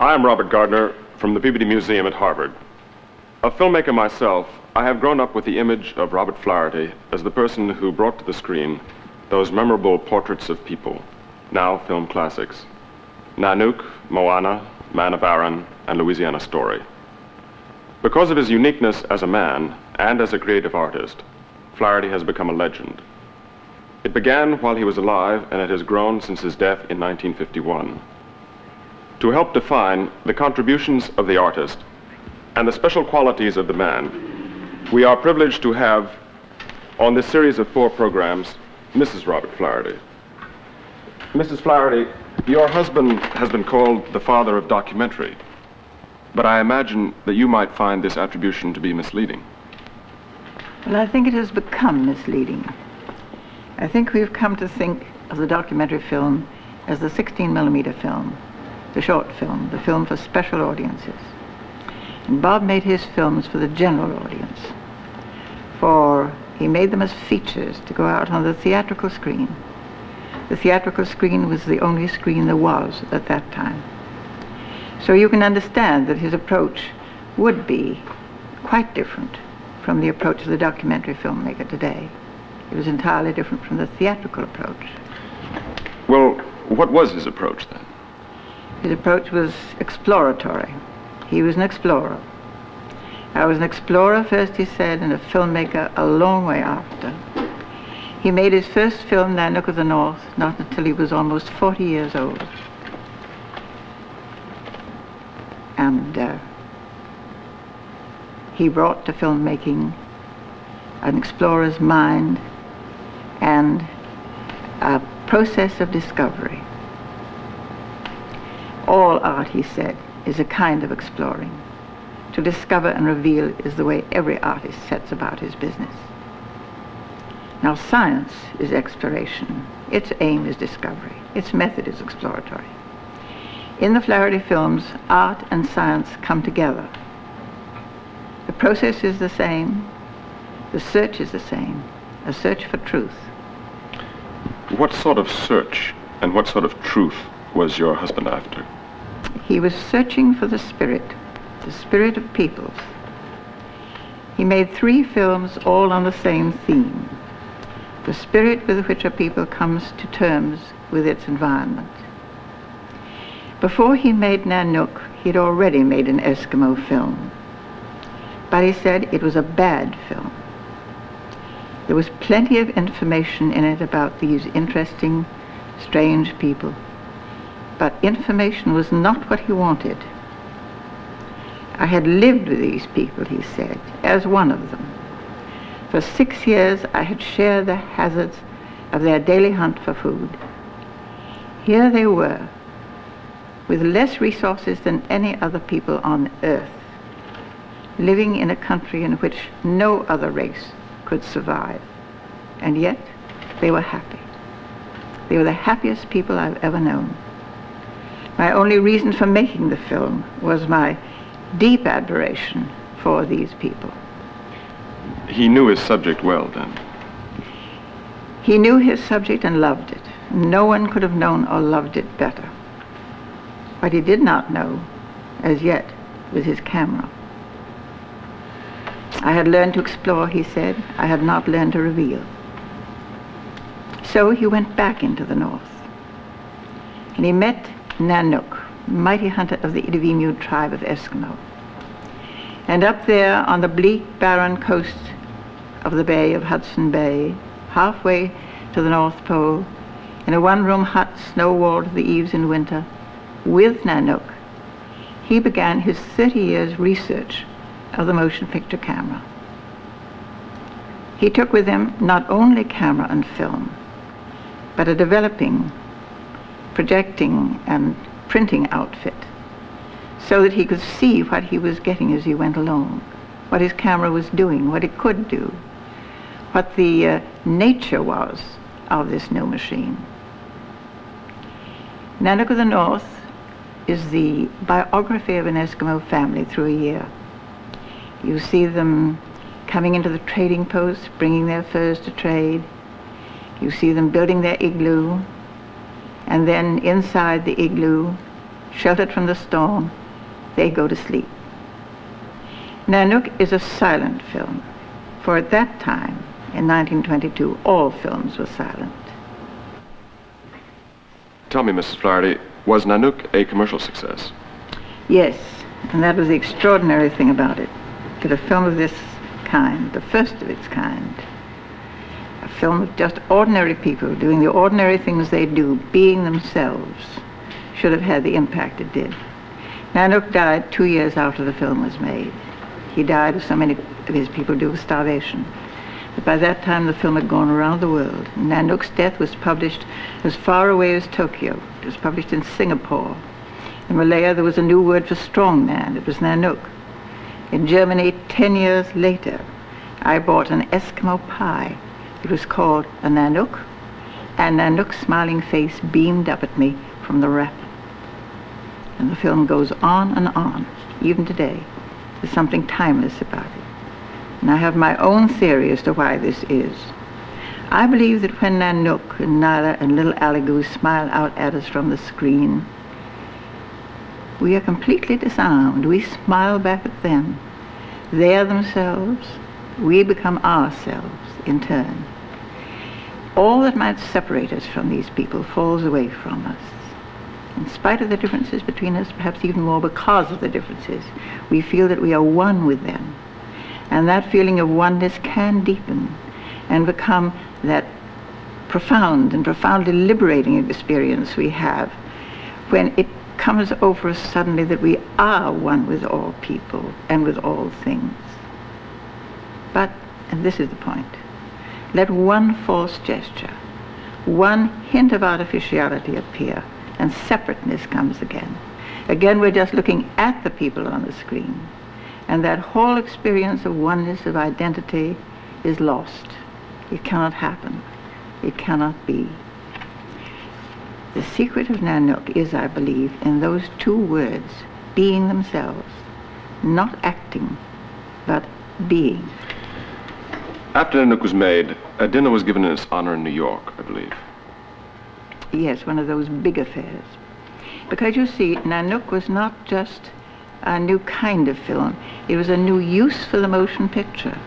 Hi, I'm Robert Gardner from the Peabody Museum at Harvard. A filmmaker myself, I have grown up with the image of Robert Flaherty as the person who brought to the screen those memorable portraits of people, now film classics: Nanook, Moana, Man of Arran, and Louisiana Story. Because of his uniqueness as a man and as a creative artist, Flaherty has become a legend. It began while he was alive, and it has grown since his death in 1951. To help define the contributions of the artist and the special qualities of the man, we are privileged to have, on this series of 4 programs, Mrs. Robert Flaherty. Mrs. Flaherty, your husband has been called the father of documentary, but I imagine that you might find this attribution to be misleading. Well, I think it has become misleading. I think we've come to think of the documentary film as the 16mm film, the short film, the film for special audiences. And Bob made his films for the general audience, for he made them as features to go out on the theatrical screen. The theatrical screen was the only screen there was at that time. So you can understand that his approach would be quite different from the approach of the documentary filmmaker today. It was entirely different from the theatrical approach. Well, what was his approach then? His approach was exploratory. He was an explorer. I was an explorer first, he said, and a filmmaker a long way after. He made his first film, Nanook of the North, not until he was almost 40 years old. And he brought to filmmaking an explorer's mind and a process of discovery. All art, he said, is a kind of exploring. To discover and reveal is the way every artist sets about his business. Now, science is exploration. Its aim is discovery. Its method is exploratory. In the Flaherty films, art and science come together. The process is the same. The search is the same. A search for truth. What sort of search and what sort of truth was your husband after? He was searching for the spirit of peoples. He made 3 films all on the same theme: the spirit with which a people comes to terms with its environment. Before he made Nanook, he'd already made an Eskimo film, but he said it was a bad film. There was plenty of information in it about these interesting, strange people, but information was not what he wanted. I had lived with these people, he said, as one of them. For 6 years, I had shared the hazards of their daily hunt for food. Here they were, with less resources than any other people on earth, living in a country in which no other race could survive. And yet, they were happy. They were the happiest people I've ever known. My only reason for making the film was my deep admiration for these people. He knew his subject well, then? He knew his subject and loved it. No one could have known or loved it better. What he did not know, as yet, was his camera. I had learned to explore, he said. I had not learned to reveal. So he went back into the north. And he met Nanook, mighty hunter of the Idivimu tribe of Eskimo. And up there on the bleak, barren coast of the bay of Hudson Bay, halfway to the North Pole, in a one-room hut, snow-walled to the eaves in winter, with Nanook, he began his 30 years research of the motion picture camera. He took with him not only camera and film, but a developing, projecting, and printing outfit, so that he could see what he was getting as he went along, what his camera was doing, what it could do, what the nature was of this new machine. Nanook of the North is the biography of an Eskimo family through a year. You see them coming into the trading posts, bringing their furs to trade. You see them building their igloo, and then inside the igloo, sheltered from the storm, they go to sleep. Nanook is a silent film, for at that time, in 1922, all films were silent. Tell me, Mrs. Flaherty, was Nanook a commercial success? Yes, and that was the extraordinary thing about it, that a film of this kind, the first of its kind, a film of just ordinary people doing the ordinary things they do, being themselves, should have had the impact it did. Nanook died 2 years after the film was made. He died, as so many of his people do, of starvation. But by that time, the film had gone around the world. Nanook's death was published as far away as Tokyo. It was published in Singapore. In Malaya, there was a new word for strong man. It was Nanook. In Germany, 10 years later, I bought an Eskimo pie. It was called a Nanook, and Nanook's smiling face beamed up at me from the wrap. And the film goes on, even today. There's something timeless about it. And I have my own theory as to why this is. I believe that when Nanook and Nyla and little Aligu smile out at us from the screen, we are completely disarmed. We smile back at them. They are themselves. We become ourselves in turn. All that might separate us from these people falls away from us. In spite of the differences between us, perhaps even more because of the differences, we feel that we are one with them. And that feeling of oneness can deepen and become that profound and profoundly liberating experience we have when it comes over us suddenly that we are one with all people and with all things. But, and this is the point, let one false gesture, one hint of artificiality appear, and separateness comes again. Again, we're just looking at the people on the screen, and that whole experience of oneness, of identity, is lost. It cannot happen. It cannot be. The secret of Nanook is, I believe, in those two words, being themselves, not acting, but being. After Nanook was made, a dinner was given in its honor in New York, I believe. Yes, one of those big affairs. Because you see, Nanook was not just a new kind of film. It was a new use for the motion picture.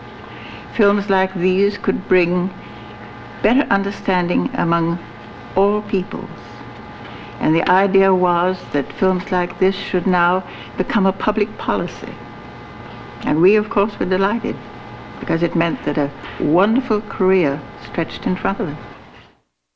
Films like these could bring better understanding among all peoples. And the idea was that films like this should now become a public policy. And we, of course, were delighted, because it meant that a wonderful career stretched in front of us.